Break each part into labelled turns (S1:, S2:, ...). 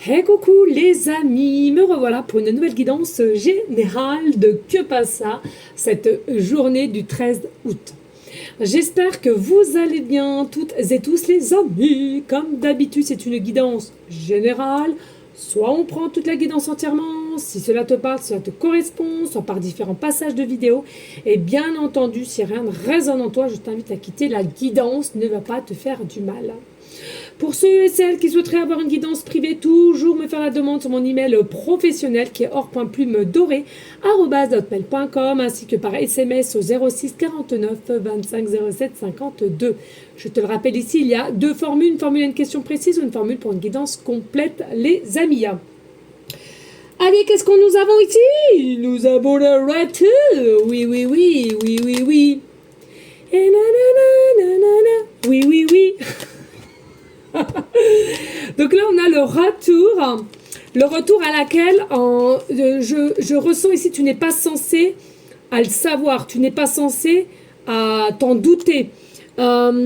S1: Hey coucou les amis, me revoilà pour une nouvelle guidance générale de Que Passa cette journée du 13 août. J'espère que vous allez bien toutes et tous les amis. Comme d'habitude, c'est une guidance générale. Soit on prend toute la guidance entièrement, si cela te parle, si cela te correspond, soit par différents passages de vidéos. Et bien entendu, si rien ne résonne en toi, je t'invite à quitter la guidance, ne va pas te faire du mal. Pour ceux et celles qui souhaiteraient avoir une guidance privée, toujours me faire la demande sur mon email professionnel qui est or.plume-doré@hotmail.com ainsi que par SMS au 06 49 25 07 52. Je te le rappelle ici, il y a deux formules, une formule à une question précise ou une formule pour une guidance complète, les amis. Allez, qu'est-ce que nous avons ici? Nous avons le retour. Oui, oui, oui, oui, oui, oui. Et nanana, oui, oui, oui. Donc là, on a le retour à laquelle je ressens ici, tu n'es pas censé à le savoir, tu n'es pas censé à t'en douter. Donc,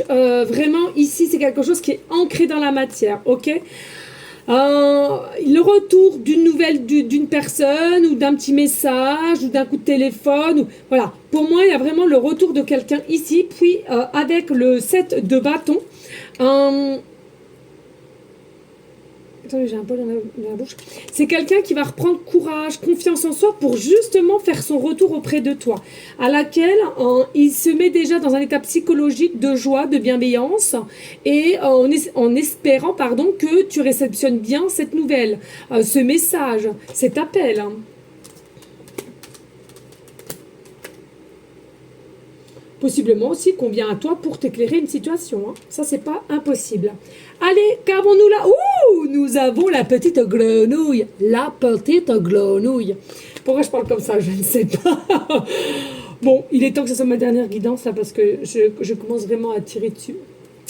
S1: vraiment, ici, c'est quelque chose qui est ancré dans la matière, ok? Le retour d'une nouvelle d'une personne ou d'un petit message ou d'un coup de téléphone, voilà. Pour moi, il y a vraiment le retour de quelqu'un ici, puis avec le 7 de bâton. Attendez, j'ai un peu dans la bouche. C'est quelqu'un qui va reprendre courage, confiance en soi pour justement faire son retour auprès de toi, à laquelle il se met déjà dans un état psychologique de joie, de bienveillance, et en espérant que tu réceptionnes bien cette nouvelle, ce message, cet appel. Possiblement aussi qu'on vient à toi pour t'éclairer une situation. Ça, c'est pas impossible. Allez, qu'avons-nous là? Ouh, nous avons la petite grenouille. La petite grenouille. Pourquoi je parle comme ça? Je ne sais pas. Bon, il est temps que ce soit ma dernière guidance, là, parce que je commence vraiment à tirer dessus.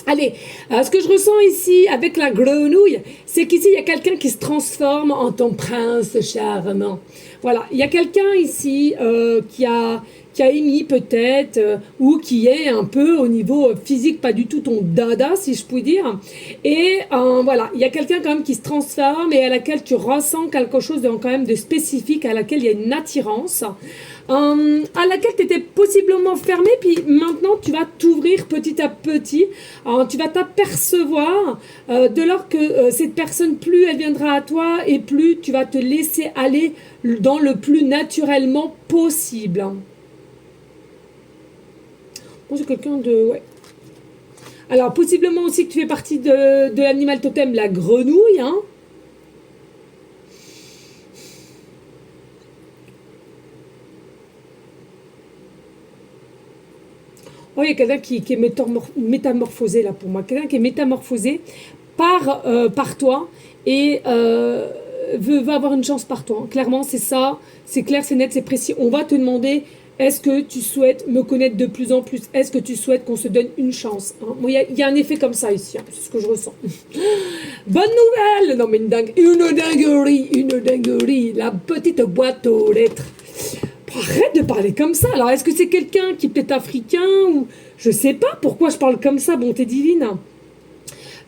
S1: Allez, ce que je ressens ici avec la grenouille, c'est qu'ici, il y a quelqu'un qui se transforme en ton prince charmant. Voilà, il y a quelqu'un ici qui a émis peut-être, ou qui est un peu au niveau physique, pas du tout ton dada, si je puis dire. Et voilà, il y a quelqu'un quand même qui se transforme et à laquelle tu ressens quelque chose de, quand même de spécifique, à laquelle il y a une attirance. À laquelle tu étais possiblement fermé, puis maintenant tu vas t'ouvrir petit à petit, tu vas t'apercevoir de lors que cette personne, plus elle viendra à toi et plus tu vas te laisser aller dans le plus naturellement possible. Bon, c'est quelqu'un de... Ouais. Alors, possiblement aussi que tu fais partie de l'animal totem, la grenouille, hein. Oh, il y a quelqu'un qui est métamorphosé là pour moi. Quelqu'un qui est métamorphosé par toi et veut avoir une chance par toi. Clairement, c'est ça. C'est clair, c'est net, c'est précis. On va te demander, est-ce que tu souhaites me connaître de plus en plus? Est-ce que tu souhaites qu'on se donne une chance, hein? Moi, il y a un effet comme ça ici. C'est ce que je ressens. Bonne nouvelle! Non, mais une dinguerie. La petite boîte aux lettres. Arrête de parler comme ça. Alors, est-ce que c'est quelqu'un qui est peut-être africain ou... Je sais pas pourquoi je parle comme ça, bonté divine.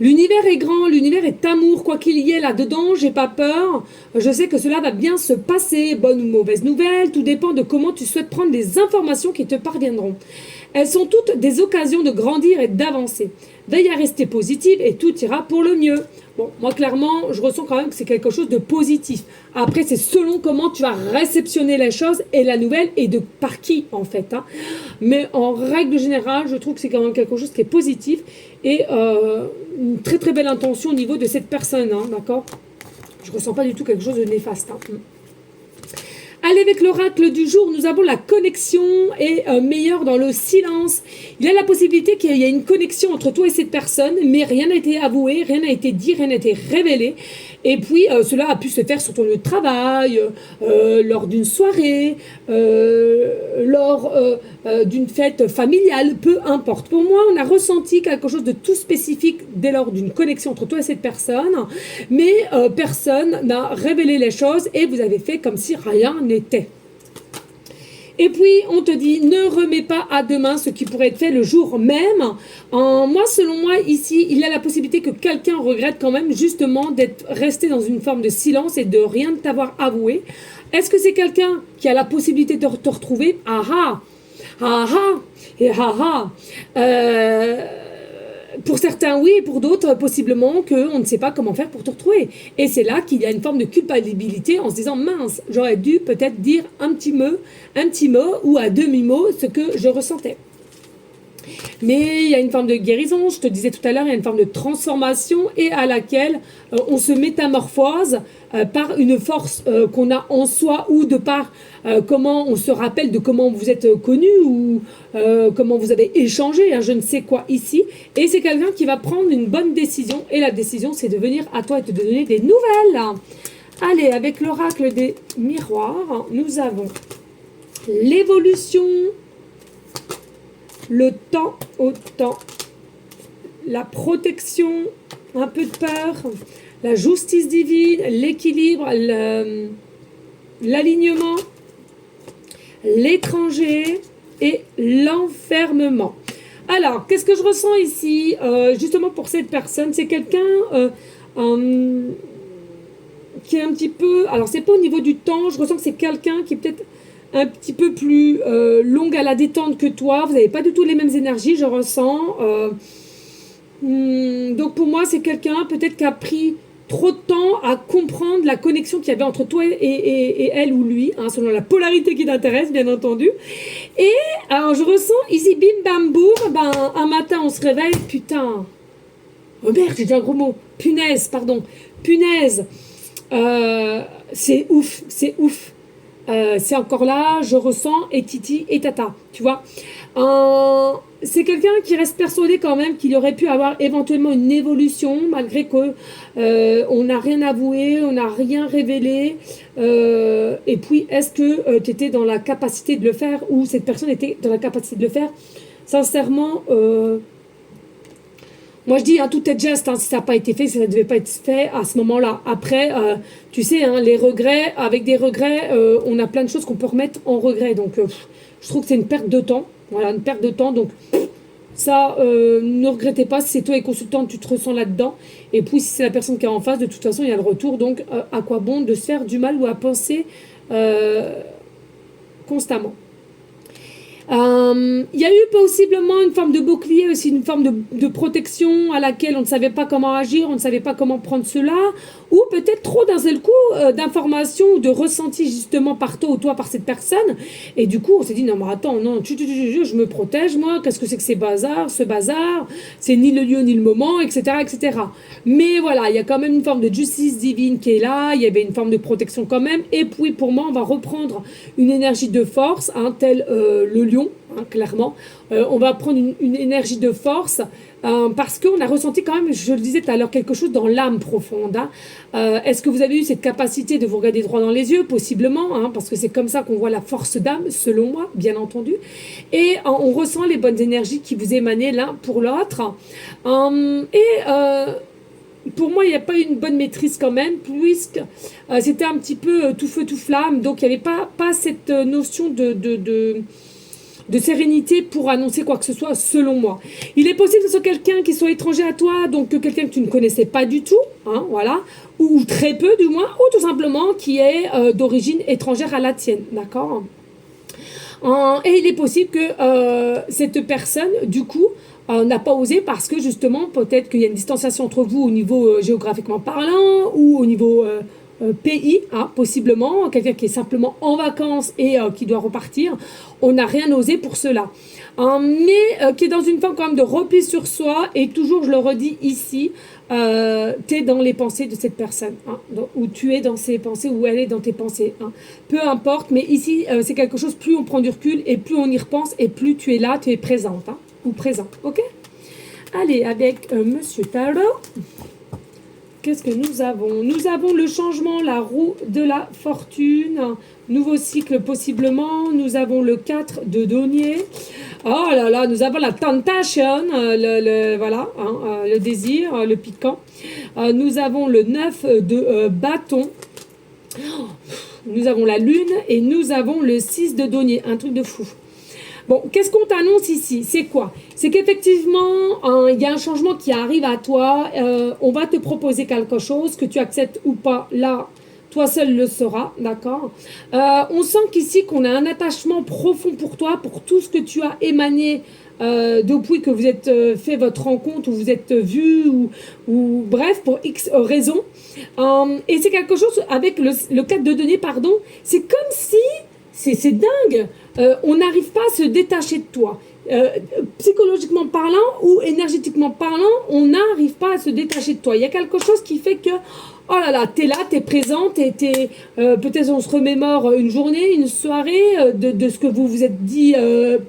S1: L'univers est grand, l'univers est amour, quoi qu'il y ait là-dedans, j'ai pas peur. Je sais que cela va bien se passer. Bonne ou mauvaise nouvelle, tout dépend de comment tu souhaites prendre les informations qui te parviendront. Elles sont toutes des occasions de grandir et d'avancer. Veille à rester positive et tout ira pour le mieux. Bon, moi clairement, je ressens quand même que c'est quelque chose de positif. Après, c'est selon comment tu vas réceptionner les choses et la nouvelle et de par qui en fait. Hein. Mais en règle générale, je trouve que c'est quand même quelque chose qui est positif et une très très belle intention au niveau de cette personne, hein, d'accord? Je ressens pas du tout quelque chose de néfaste. Hein. Allez, avec l'oracle du jour, nous avons la connexion est meilleure dans le silence. Il y a la possibilité qu'il y ait une connexion entre toi et cette personne, mais rien n'a été avoué, rien n'a été dit, rien n'a été révélé. Et puis, cela a pu se faire sur ton lieu de travail, lors d'une soirée, lors d'une fête familiale, peu importe. Pour moi, on a ressenti quelque chose de tout spécifique dès lors d'une connexion entre toi et cette personne, mais personne n'a révélé les choses et vous avez fait comme si rien n'était. Et puis, on te dit, ne remets pas à demain ce qui pourrait être fait le jour même. Moi, selon moi, ici, il y a la possibilité que quelqu'un regrette quand même justement d'être resté dans une forme de silence et de rien t'avoir avoué. Est-ce que c'est quelqu'un qui a la possibilité de te retrouver? Ah ah! Ah ah! Et ah ah! Pour certains, oui, et pour d'autres, possiblement qu'on ne sait pas comment faire pour te retrouver. Et c'est là qu'il y a une forme de culpabilité en se disant, mince, j'aurais dû peut-être dire un petit mot ou à demi-mot ce que je ressentais. Mais il y a une forme de guérison, je te disais tout à l'heure, il y a une forme de transformation et à laquelle on se métamorphose par une force qu'on a en soi ou de par comment on se rappelle de comment vous êtes connu ou comment vous avez échangé, hein, je ne sais quoi ici. Et c'est quelqu'un qui va prendre une bonne décision et la décision c'est de venir à toi et te donner des nouvelles. Allez, avec l'oracle des miroirs, nous avons l'évolution, le temps au temps, la protection, un peu de peur, la justice divine, l'équilibre, l'alignement, l'étranger et l'enfermement. Alors, qu'est-ce que je ressens ici justement pour cette personne? C'est quelqu'un qui est un petit peu... Alors, c'est pas au niveau du temps, je ressens que c'est quelqu'un qui est peut-être un petit peu plus longue à la détente que toi. Vous n'avez pas du tout les mêmes énergies, je ressens. Donc pour moi, c'est quelqu'un peut-être qui a pris trop de temps à comprendre la connexion qu'il y avait entre toi et elle ou lui, hein, selon la polarité qui t'intéresse, bien entendu. Et alors je ressens ici, bim bam boum, ben, un matin on se réveille, putain. Oh merde, j'ai dit un gros mot. Punaise, pardon. Punaise. C'est ouf, c'est ouf. C'est encore là, je ressens, et titi, et tata, tu vois. C'est quelqu'un qui reste persuadé quand même qu'il aurait pu avoir éventuellement une évolution, malgré que on n'a rien avoué, on n'a rien révélé. Et puis, est-ce que tu étais dans la capacité de le faire, ou cette personne était dans la capacité de le faire? Sincèrement, moi je dis, hein, tout est juste, hein, si ça n'a pas été fait, si ça ne devait pas être fait à ce moment-là. Après, tu sais, hein, les regrets, avec des regrets, on a plein de choses qu'on peut remettre en regret. Donc, je trouve que c'est une perte de temps. Voilà, une perte de temps. Donc, ça, ne regrettez pas. Si c'est toi et consultant, tu te ressens là-dedans. Et puis, si c'est la personne qui est en face, de toute façon, il y a le retour. Donc, à quoi bon de se faire du mal ou à penser constamment. Il y a eu possiblement une forme de bouclier aussi, une forme de protection à laquelle on ne savait pas comment agir, on ne savait pas comment prendre cela, ou peut-être trop d'un seul coup d'informations ou de ressentis justement par toi ou toi par cette personne, et du coup on s'est dit non mais attends, non, je me protège moi, qu'est-ce que c'est que ce bazar, c'est ni le lieu ni le moment, etc. etc. Mais voilà, il y a quand même une forme de justice divine qui est là, il y avait une forme de protection quand même, et puis pour moi on va reprendre une énergie de force, hein, tel le lion. Hein, clairement, on va prendre une énergie de force parce qu'on a ressenti quand même, je le disais tout à l'heure, quelque chose dans l'âme profonde. Hein. Est-ce que vous avez eu cette capacité de vous regarder droit dans les yeux? Possiblement, hein, parce que c'est comme ça qu'on voit la force d'âme, selon moi, bien entendu. Et on ressent les bonnes énergies qui vous émanaient l'un pour l'autre. Pour moi, il n'y a pas eu une bonne maîtrise quand même, puisque c'était un petit peu tout feu, tout flamme. Donc, il n'y avait pas cette notion de sérénité pour annoncer quoi que ce soit, selon moi. Il est possible que ce soit quelqu'un qui soit étranger à toi, donc quelqu'un que tu ne connaissais pas du tout, hein, voilà, ou très peu du moins, ou tout simplement qui est d'origine étrangère à la tienne, d'accord? Et il est possible que cette personne, du coup, n'a pas osé parce que justement, peut-être qu'il y a une distanciation entre vous au niveau géographiquement parlant ou au niveau pays, hein, possiblement, quelqu'un qui est simplement en vacances et qui doit repartir. On n'a rien osé pour cela. Mais qui est dans une forme quand même de repli sur soi et toujours, je le redis ici, tu es dans les pensées de cette personne, hein, ou tu es dans ses pensées, ou elle est dans tes pensées. Hein. Peu importe, mais ici, c'est quelque chose, plus on prend du recul et plus on y repense et plus tu es là, tu es présente, hein, ou présent, ok? Allez, avec Monsieur Tarot, qu'est-ce que nous avons? Nous avons le changement, la roue de la fortune, nouveau cycle possiblement, nous avons le 4 de denier, oh là là, nous avons la tentation, voilà, hein, le désir, le piquant, nous avons le 9 de bâton, nous avons la lune et nous avons le 6 de denier, un truc de fou. Bon, qu'est-ce qu'on t'annonce ici? C'est quoi? C'est qu'effectivement, il y a un changement qui arrive à toi. On va te proposer quelque chose, que tu acceptes ou pas. Là, toi seul le sauras, d'accord? On sent qu'ici, qu'on a un attachement profond pour toi, pour tout ce que tu as émané depuis que vous êtes fait votre rencontre, ou vous êtes vu, ou bref, pour X raisons. Et c'est quelque chose, avec le 4 de denier, pardon, c'est comme si... C'est dingue. On n'arrive pas à se détacher de toi. Psychologiquement parlant ou énergétiquement parlant, on n'arrive pas à se détacher de toi. Il y a quelque chose qui fait que, oh là là, t'es là, t'es présent, peut-être on se remémore une journée, une soirée, de ce que vous vous êtes dit,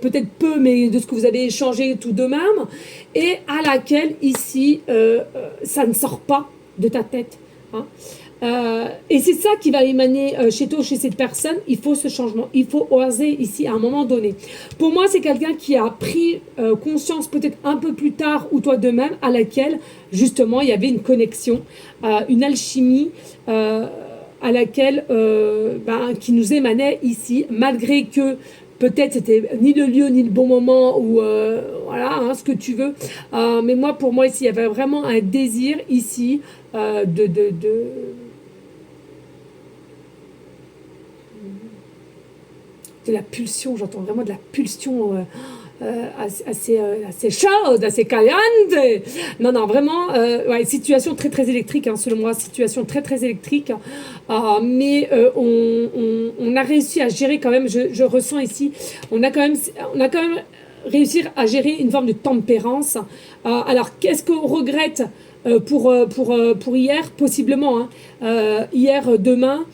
S1: peut-être peu, mais de ce que vous avez échangé tout de même, et à laquelle, ici, ça ne sort pas de ta tête. Hein. Et c'est ça qui va émaner chez toi, chez cette personne. Il faut ce changement, il faut oser ici à un moment donné. Pour moi, c'est quelqu'un qui a pris conscience peut-être un peu plus tard, ou toi de même, à laquelle justement il y avait une connexion, une alchimie à laquelle qui nous émanait ici, malgré que peut-être c'était ni le lieu ni le bon moment, ou voilà, hein, ce que tu veux, mais moi, pour moi ici, il y avait vraiment un désir ici de la pulsion. J'entends vraiment de la pulsion assez chaude, assez caliente. Non, vraiment, ouais, situation très très électrique, hein, selon moi, situation très très électrique. Mais on a réussi à gérer quand même, je ressens ici, on a quand même réussi à gérer une forme de tempérance. Alors, qu'est-ce qu'on regrette pour hier, possiblement, hein, hier, demain,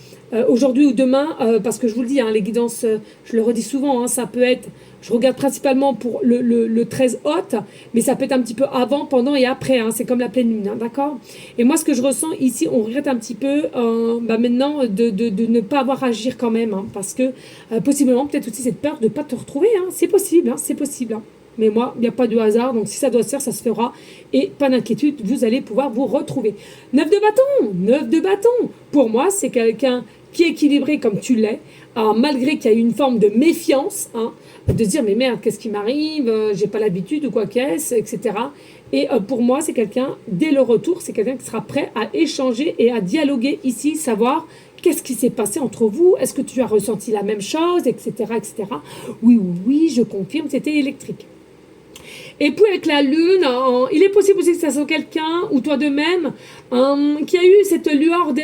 S1: aujourd'hui ou demain, parce que je vous le dis, hein, les guidances, je le redis souvent, hein, ça peut être, je regarde principalement pour le 13 Hôte, mais ça peut être un petit peu avant, pendant et après, hein, c'est comme la pleine lune, hein, d'accord? Et moi, ce que je ressens ici, on regrette un petit peu maintenant de ne pas avoir à agir quand même, hein, parce que possiblement, peut-être aussi cette peur de ne pas te retrouver, hein, c'est possible, hein, c'est possible. Hein. Mais moi, il n'y a pas de hasard, donc si ça doit se faire, ça se fera. Et pas d'inquiétude, vous allez pouvoir vous retrouver. 9 de bâton, 9 de bâton. Pour moi, c'est quelqu'un qui est équilibré comme tu l'es, malgré qu'il y a une forme de méfiance, hein, de se dire, mais merde, qu'est-ce qui m'arrive, j'ai pas l'habitude, ou quoi qu'est-ce, etc. Et pour moi, c'est quelqu'un, dès le retour, c'est quelqu'un qui sera prêt à échanger et à dialoguer ici, savoir qu'est-ce qui s'est passé entre vous, est-ce que tu as ressenti la même chose, etc., etc. Oui, je confirme, c'était électrique. Et puis avec la lune, il est possible aussi que ça soit quelqu'un, ou toi de même, qui a eu cette lueur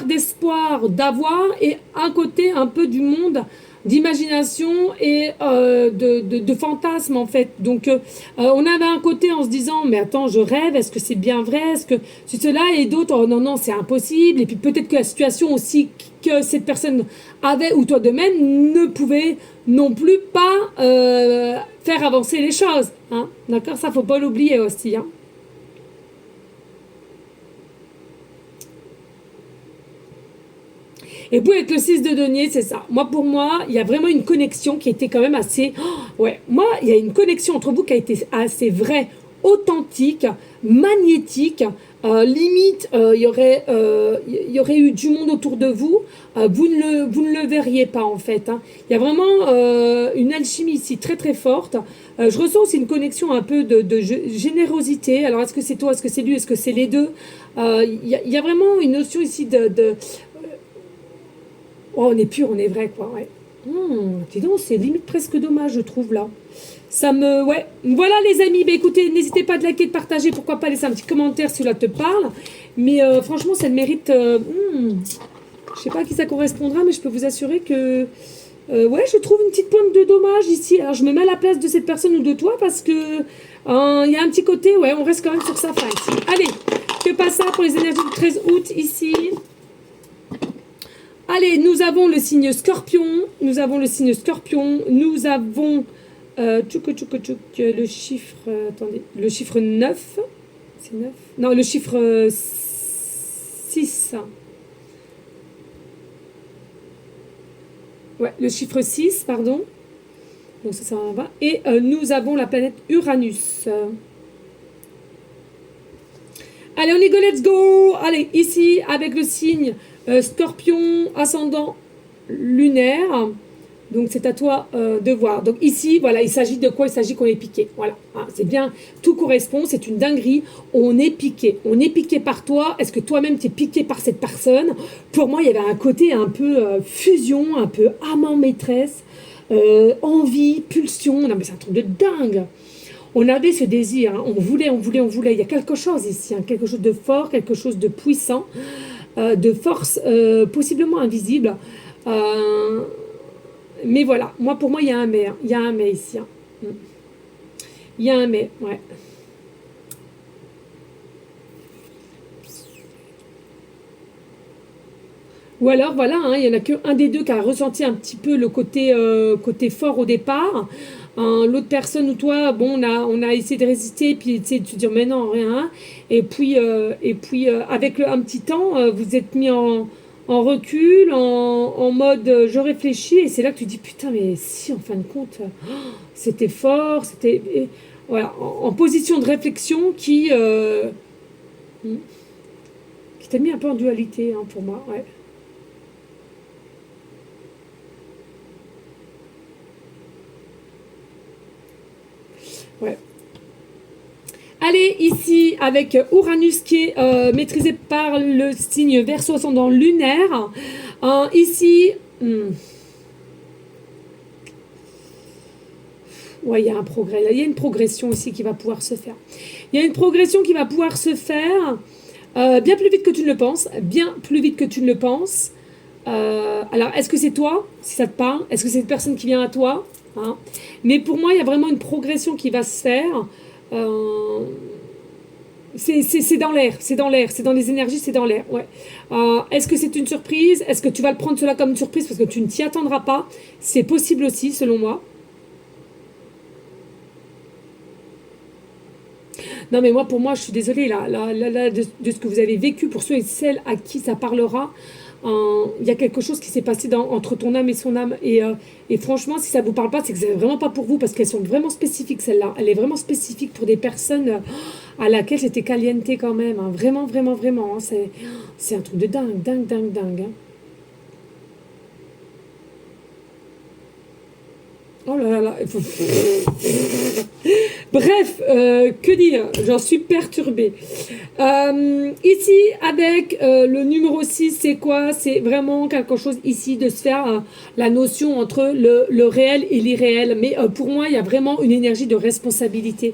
S1: d'espoir, d'avoir, et un côté un peu du monde d'imagination et de fantasme en fait. Donc on avait un côté en se disant, mais attends, je rêve, est-ce que c'est bien vrai, est-ce que c'est cela, et d'autres, oh non, c'est impossible, et puis peut-être que la situation aussi que cette personne avait, ou toi de même, ne pouvait non plus pas faire avancer les choses, hein, d'accord, ça faut pas l'oublier aussi, hein. Et puis avec le 6 de denier, c'est ça. Moi, pour moi, il y a vraiment une connexion qui était quand même assez... Oh, ouais, moi, il y a une connexion entre vous qui a été assez vraie, authentique, magnétique. Limite, il y aurait eu du monde autour de vous. Vous ne le verriez pas, en fait. Hein. Il y a vraiment une alchimie ici très, très forte. Je ressens aussi une connexion un peu de générosité. Alors, est-ce que c'est toi, est-ce que c'est lui, est-ce que c'est les deux? Il y a vraiment une notion ici oh, on est pur, on est vrai, quoi, ouais. Dis donc, c'est limite presque dommage, je trouve, là. Ça me... Ouais. Voilà, les amis. Bah, écoutez, n'hésitez pas à liker, de partager. Pourquoi pas laisser un petit commentaire si cela te parle. Mais franchement, ça le mérite... je sais pas à qui ça correspondra, mais je peux vous assurer que... ouais, je trouve une petite pointe de dommage ici. Alors, je me mets à la place de cette personne ou de toi parce que... il y a un petit côté... Ouais, on reste quand même sur sa fin ici. Allez, que passe ça pour les énergies du 13 août, ici. Allez, nous avons le signe Scorpion. Nous avons le signe Scorpion. Nous avons... le chiffre... attendez. Le chiffre 9. C'est 9 ? Non, le chiffre 6. Ouais, le chiffre 6, pardon. Donc ça va. Et nous avons la planète Uranus. Allez, on y go, let's go. Allez, ici, avec le signe Scorpion, ascendant lunaire. Donc c'est à toi de voir. Donc ici, voilà, il s'agit de quoi? Il s'agit qu'on est piqué. Voilà, hein, c'est bien, tout correspond, c'est une dinguerie. On est piqué. On est piqué par toi. Est-ce que toi-même tu es piqué par cette personne? Pour moi, il y avait un côté un peu fusion, un peu amant-maîtresse, envie, pulsion. Non mais c'est un truc de dingue. On avait ce désir, hein, on voulait, on voulait, on voulait. Il y a quelque chose ici, hein, quelque chose de fort, quelque chose de puissant, de force possiblement invisible. Euh, mais voilà, moi pour moi il y a un mais, hein. Il y a un mais ici. Hein. Mm. Il y a un mais, ouais. Ou alors voilà, hein, il y en a qu'un des deux qui a ressenti un petit peu le côté fort au départ. Hein, l'autre personne ou toi, bon, on a essayé de résister, puis tu sais, de se dire mais non, rien. Hein. Et puis avec un petit temps, vous êtes mis en recul, en mode je réfléchis, et c'est là que tu dis putain, mais si en fin de compte, c'était fort, c'était. Voilà, en position de réflexion qui t'a mis un peu en dualité hein, pour moi. Ouais. Ouais. Allez, ici, avec Uranus qui est maîtrisé par le signe Verseau ascendant lunaire. Ici, ouais, il y a un progrès. Là, il y a une progression aussi qui va pouvoir se faire. Il y a une progression qui va pouvoir se faire bien plus vite que tu ne le penses. Bien plus vite que tu ne le penses. Alors, est-ce que c'est toi, si ça te parle? Est-ce que c'est une personne qui vient à toi? Hein. Mais pour moi, il y a vraiment une progression qui va se faire. Euh, c'est dans l'air, c'est dans l'air, c'est dans les énergies, c'est dans l'air. Ouais. Est-ce que c'est une surprise? Est-ce que tu vas le prendre cela comme une surprise parce que tu ne t'y attendras pas? C'est possible aussi, selon moi. Non, mais moi, pour moi, je suis désolée, là, de ce que vous avez vécu, pour ceux et celles à qui ça parlera, il y a quelque chose qui s'est passé entre ton âme et son âme. Et franchement, si ça ne vous parle pas, c'est que c'est vraiment pas pour vous, parce qu'elles sont vraiment spécifiques, celle-là. Elle est vraiment spécifique pour des personnes à laquelle j'étais caliente quand même. Hein. Vraiment, vraiment, vraiment. Hein. C'est un truc de dingue, dingue, dingue, dingue. Hein. Oh là là là. Bref, que dire? J'en suis perturbée. Ici, avec le numéro 6 c'est quoi? C'est vraiment quelque chose ici de se faire la notion entre le réel et l'irréel. Mais pour moi, il y a vraiment une énergie de responsabilité.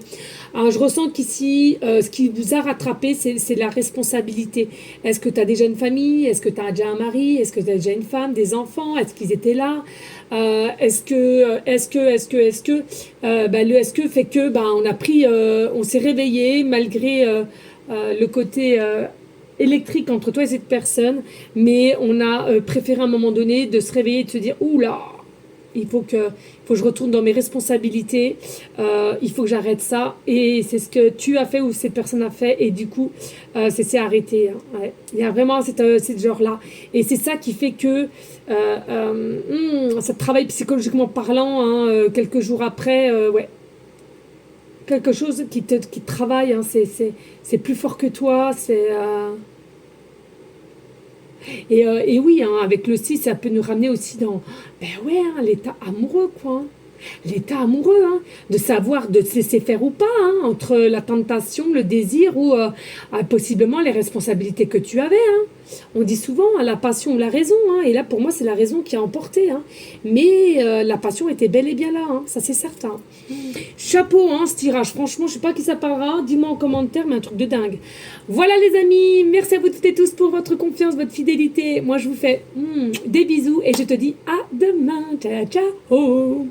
S1: Alors, je ressens qu'ici, ce qui vous a rattrapé, c'est la responsabilité. Est-ce que tu as déjà une famille? Est-ce que tu as déjà un mari? Est-ce que tu as déjà une femme, des enfants? Est-ce qu'ils étaient là? Le est-ce que fait que on a pris, on s'est réveillé malgré le côté électrique entre toi et cette personne, mais on a préféré à un moment donné de se réveiller et de se dire ouh là, il faut que je retourne dans mes responsabilités, il faut que j'arrête ça, et c'est ce que tu as fait ou cette personne a fait, et du coup, c'est arrêté. Hein, ouais. Il y a vraiment cette genre-là, et c'est ça qui fait que ça travaille psychologiquement parlant, hein, quelques jours après, ouais, quelque chose qui te travaille, hein, c'est plus fort que toi, et oui, hein, avec le 6 ça peut nous ramener aussi dans, ben ouais, hein, l'état amoureux, quoi. Hein. L'état amoureux, hein, de savoir de se laisser faire ou pas, hein, entre la tentation, le désir ou possiblement les responsabilités que tu avais. Hein. On dit souvent hein, la passion ou la raison, hein, et là pour moi c'est la raison qui a emporté. Hein. Mais la passion était bel et bien là, hein, ça c'est certain. Chapeau, hein, ce tirage. Franchement, je sais pas qui ça parlera. Dis-moi en commentaire, mais un truc de dingue. Voilà les amis, merci à vous toutes et tous pour votre confiance, votre fidélité. Moi je vous fais des bisous et je te dis à demain. Ciao, ciao.